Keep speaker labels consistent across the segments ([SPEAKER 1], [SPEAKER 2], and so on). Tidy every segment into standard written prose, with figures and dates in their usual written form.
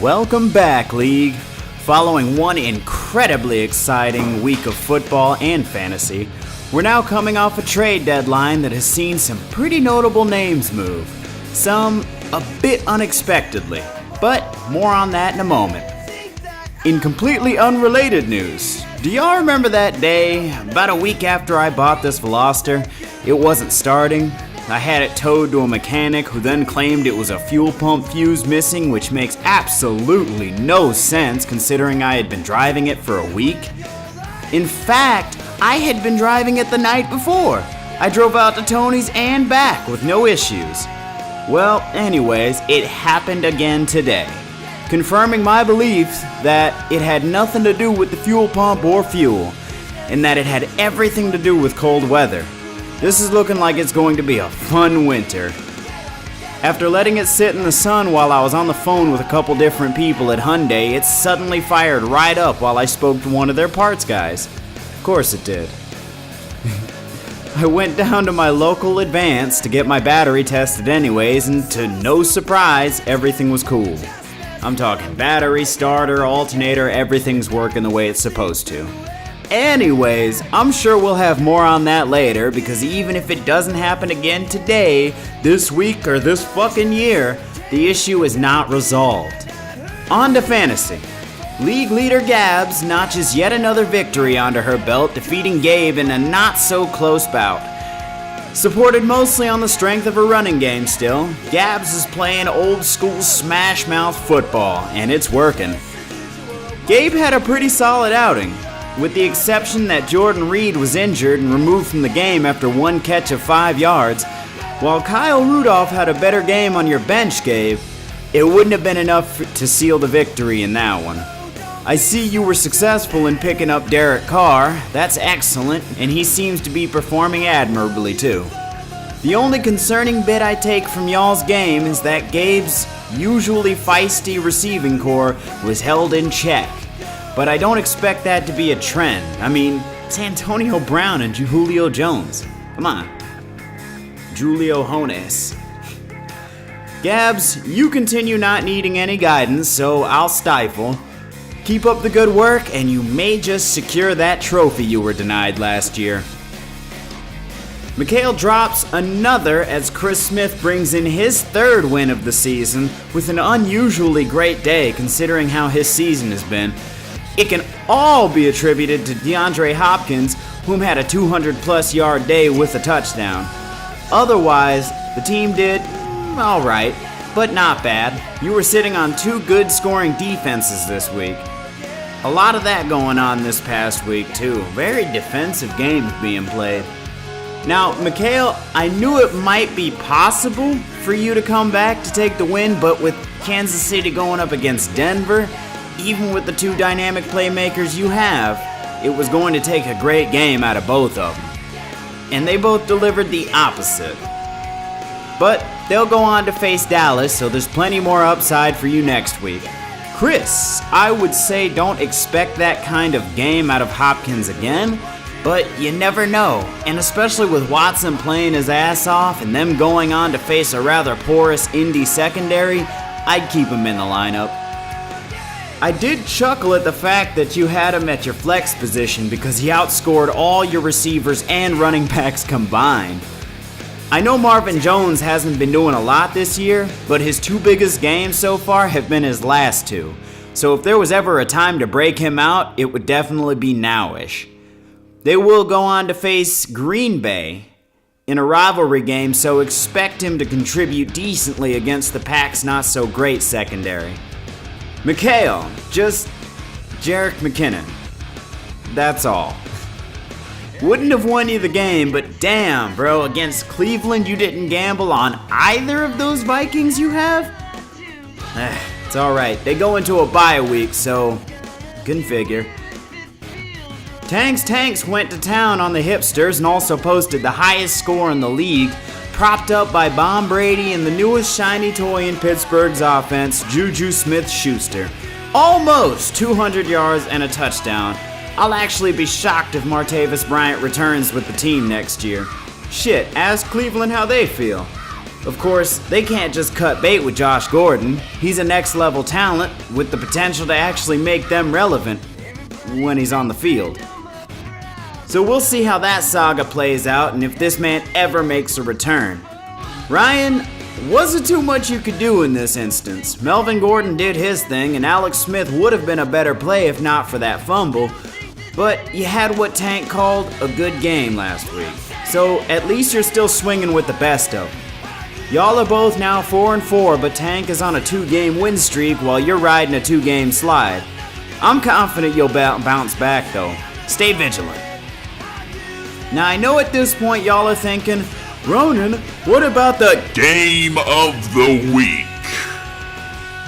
[SPEAKER 1] Welcome back, League. Following one incredibly exciting week of football and fantasy, we're now coming off a trade deadline that has seen some pretty notable names move. Some a bit unexpectedly, but more on that in a moment. In completely unrelated news, do y'all remember that day, about a week after I bought this Veloster? It wasn't starting. I had it towed to a mechanic who then claimed it was a fuel pump fuse missing, which makes absolutely no sense considering I had been driving it for a week. In fact, I had been driving it the night before. I drove out to Tony's and back with no issues. Well, anyways, it happened again today, confirming my belief that it had nothing to do with the fuel pump or fuel, and that it had everything to do with cold weather. This is looking like it's going to be a fun winter. After letting it sit in the sun while I was on the phone with a couple different people at Hyundai, it suddenly fired right up while I spoke to one of their parts guys. Of course it did. I went down to my local Advance to get my battery tested anyways, and to no surprise, everything was cool. I'm talking battery, starter, alternator, everything's working the way it's supposed to. Anyways, I'm sure we'll have more on that later, because even if it doesn't happen again today, this week, or this fucking year, the issue is not resolved. On to fantasy. League leader Gabs notches yet another victory under her belt, defeating Gabe in a not-so-close bout. Supported mostly on the strength of her running game still, Gabs is playing old-school smash-mouth football, and it's working. Gabe had a pretty solid outing, with the exception that Jordan Reed was injured and removed from the game after one catch of 5 yards. While Kyle Rudolph had a better game on your bench, Gabe, it wouldn't have been enough to seal the victory in that one. I see you were successful in picking up Derek Carr. That's excellent, and he seems to be performing admirably too. The only concerning bit I take from y'all's game is that Gabe's usually feisty receiving core was held in check. But I don't expect that to be a trend. I mean, it's Antonio Brown and Julio Jones. Come on. Julio Jones. Gabs, you continue not needing any guidance, so I'll stifle. Keep up the good work, and you may just secure that trophy you were denied last year. Mikhail drops another as Chris Smith brings in his third win of the season with an unusually great day considering how his season has been. It can all be attributed to DeAndre Hopkins, whom had a 200-plus yard day with a touchdown. Otherwise, the team did alright, but not bad. You were sitting on 2 good scoring defenses this week. A lot of that going on this past week, too. Very defensive games being played. Now, Mikhail, I knew it might be possible for you to come back to take the win, but with Kansas City going up against Denver, even with the 2 dynamic playmakers you have, it was going to take a great game out of both of them. And they both delivered the opposite. But they'll go on to face Dallas, so there's plenty more upside for you next week. Chris, I would say don't expect that kind of game out of Hopkins again, but you never know. And especially with Watson playing his ass off and them going on to face a rather porous Indy secondary, I'd keep him in the lineup. I did chuckle at the fact that you had him at your flex position because he outscored all your receivers and running backs combined. I know Marvin Jones hasn't been doing a lot this year, but his 2 biggest games so far have been his last 2. So if there was ever a time to break him out, it would definitely be nowish. They will go on to face Green Bay in a rivalry game, so expect him to contribute decently against the Pack's not-so-great secondary. Mikhail, just Jerick McKinnon. That's all. Wouldn't have won you the game, but damn, bro, against Cleveland you didn't gamble on either of those Vikings you have? It's alright, they go into a bye week, so can figure. Tanks went to town on the hipsters and also posted the highest score in the league, propped up by Tom Brady and the newest shiny toy in Pittsburgh's offense, Juju Smith-Schuster. almost 200 yards and a touchdown. I'll actually be shocked if Martavis Bryant returns with the team next year. Shit, ask Cleveland how they feel. Of course, they can't just cut bait with Josh Gordon. He's a next level talent with the potential to actually make them relevant when he's on the field. So we'll see how that saga plays out and if this man ever makes a return. Ryan, wasn't too much you could do in this instance. Melvin Gordon did his thing and Alex Smith would have been a better play if not for that fumble. But you had what Tank called a good game last week. So at least you're still swinging with the best of them. Y'all are both now 4-4, but Tank is on a 2-game win streak while you're riding a 2-game slide. I'm confident you'll bounce back though. Stay vigilant. Now I know at this point y'all are thinking, Ronin, what about the
[SPEAKER 2] Game of the Week?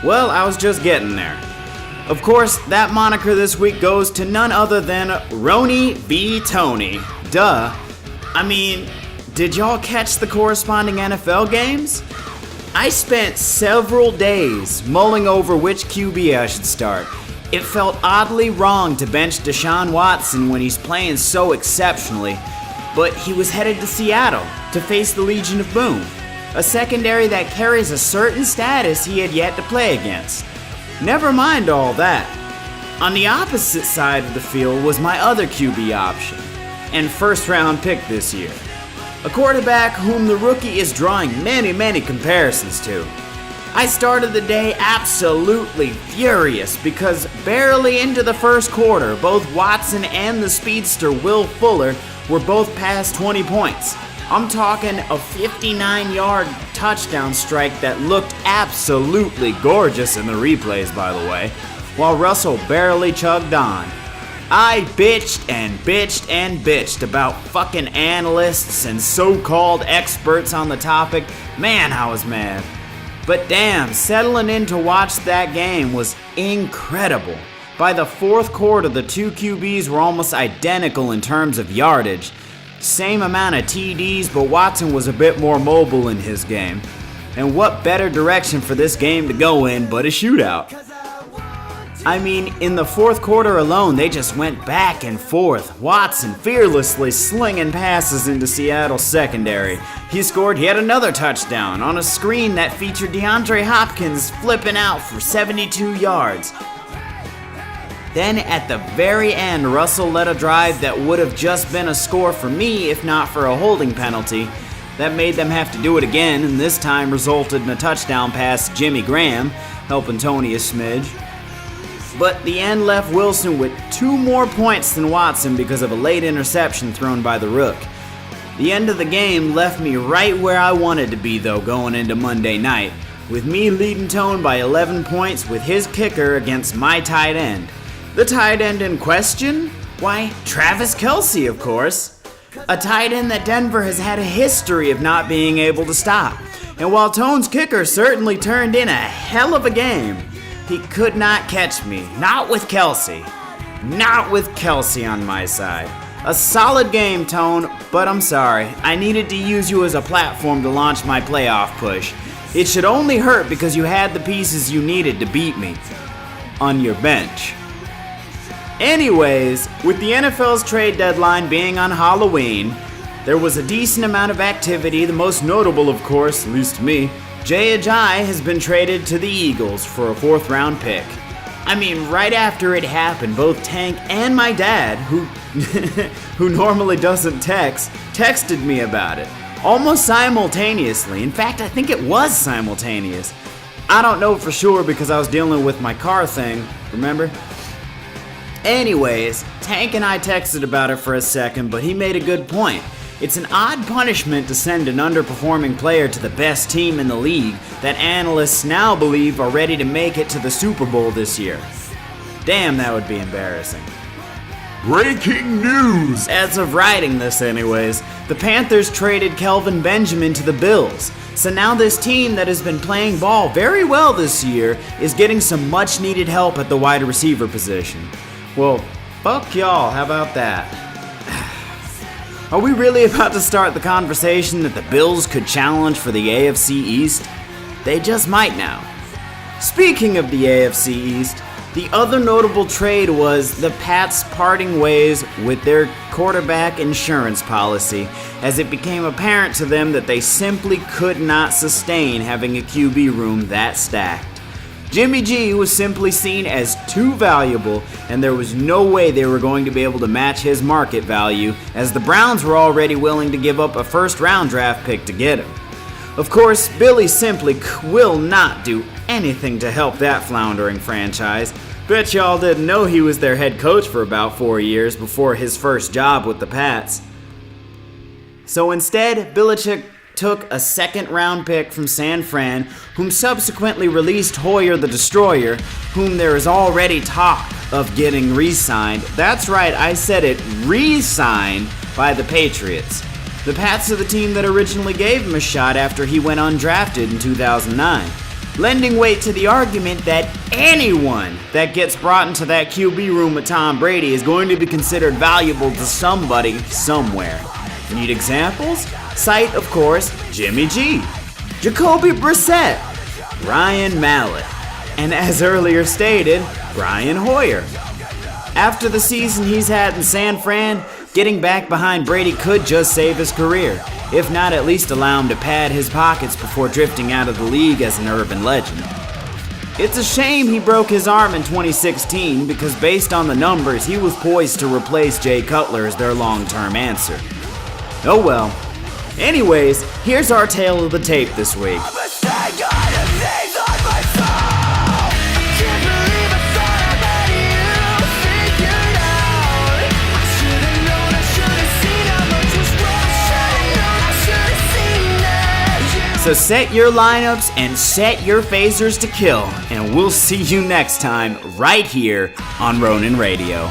[SPEAKER 1] Well, I was just getting there. Of course, that moniker this week goes to none other than Roni B. Tony. Duh. I mean, did y'all catch the corresponding NFL games? I spent several days mulling over which QB I should start. It felt oddly wrong to bench Deshaun Watson when he's playing so exceptionally, but he was headed to Seattle to face the Legion of Boom, a secondary that carries a certain status he had yet to play against. Never mind all that. On the opposite side of the field was my other QB option, and first-round pick this year. A quarterback whom the rookie is drawing many comparisons to. I started the day absolutely furious because barely into the first quarter, both Watson and the speedster Will Fuller were both past 20 points. I'm talking a 59-yard touchdown strike that looked absolutely gorgeous in the replays, by the way, while Russell barely chugged on. I bitched and bitched and bitched about fucking analysts and so-called experts on the topic. Man, I was mad. But damn, settling in to watch that game was incredible. By the fourth quarter, the two QBs were almost identical in terms of yardage. Same amount of TDs, but Watson was a bit more mobile in his game. And what better direction for this game to go in but a shootout? I mean, in the fourth quarter alone, they just went back and forth. Watson fearlessly slinging passes into Seattle's secondary. He scored yet another touchdown on a screen that featured DeAndre Hopkins flipping out for 72 yards. Then at the very end, Russell led a drive that would have just been a score for me if not for a holding penalty. That made them have to do it again, and this time resulted in a touchdown pass to Jimmy Graham, helping Tony a smidge. But the end left Wilson with 2 more points than Watson because of a late interception thrown by the Rook. The end of the game left me right where I wanted to be though going into Monday night, with me leading Tone by 11 points with his kicker against my tight end. The tight end in question? Why, Travis Kelce, of course. A tight end that Denver has had a history of not being able to stop. And while Tone's kicker certainly turned in a hell of a game, he could not catch me. Not with Kelce. Not with Kelce on my side. A solid game, Tone, but I'm sorry. I needed to use you as a platform to launch my playoff push. It should only hurt because you had the pieces you needed to beat me. On your bench. Anyways, with the NFL's trade deadline being on Halloween, there was a decent amount of activity, the most notable, of course, at least to me. Jay Ajayi has been traded to the Eagles for a 4th-round pick. I mean, right after it happened, both Tank and my dad, who normally doesn't text, texted me about it. Almost simultaneously. In fact, I think it was simultaneous. I don't know for sure because I was dealing with my car thing, remember? Anyways, Tank and I texted about it for a second, but he made a good point. It's an odd punishment to send an underperforming player to the best team in the league that analysts now believe are ready to make it to the Super Bowl this year. Damn, that would be embarrassing.
[SPEAKER 2] Breaking news!
[SPEAKER 1] As of writing this anyways, the Panthers traded Kelvin Benjamin to the Bills. So now this team that has been playing ball very well this year is getting some much needed help at the wide receiver position. Well, fuck y'all, how about that? Are we really about to start the conversation that the Bills could challenge for the AFC East? They just might now. Speaking of the AFC East, the other notable trade was the Pats parting ways with their quarterback insurance policy, as it became apparent to them that they simply could not sustain having a QB room that stacked. Jimmy G was simply seen as too valuable, and there was no way they were going to be able to match his market value, as the Browns were already willing to give up a first-round draft pick to get him. Of course, Billy simply will not do anything to help that floundering franchise. Bet y'all didn't know he was their head coach for about 4 years before his first job with the Pats. So instead, Belichick took a second-round pick from San Fran, whom subsequently released Hoyer the Destroyer, whom there is already talk of getting re-signed. That's right, I said it, re-signed by the Patriots. The Pats are the team that originally gave him a shot after he went undrafted in 2009, lending weight to the argument that anyone that gets brought into that QB room with Tom Brady is going to be considered valuable to somebody somewhere. Need examples? Cite, of course, Jimmy G, Jacoby Brissett, Ryan Mallett, and as earlier stated, Brian Hoyer. After the season he's had in San Fran, getting back behind Brady could just save his career, if not at least allow him to pad his pockets before drifting out of the league as an urban legend. It's a shame he broke his arm in 2016 because based on the numbers, he was poised to replace Jay Cutler as their long-term answer. Oh well. Anyways, here's our tale of the tape this week. So set your lineups and set your phasers to kill, and we'll see you next time right here on Ronin Radio.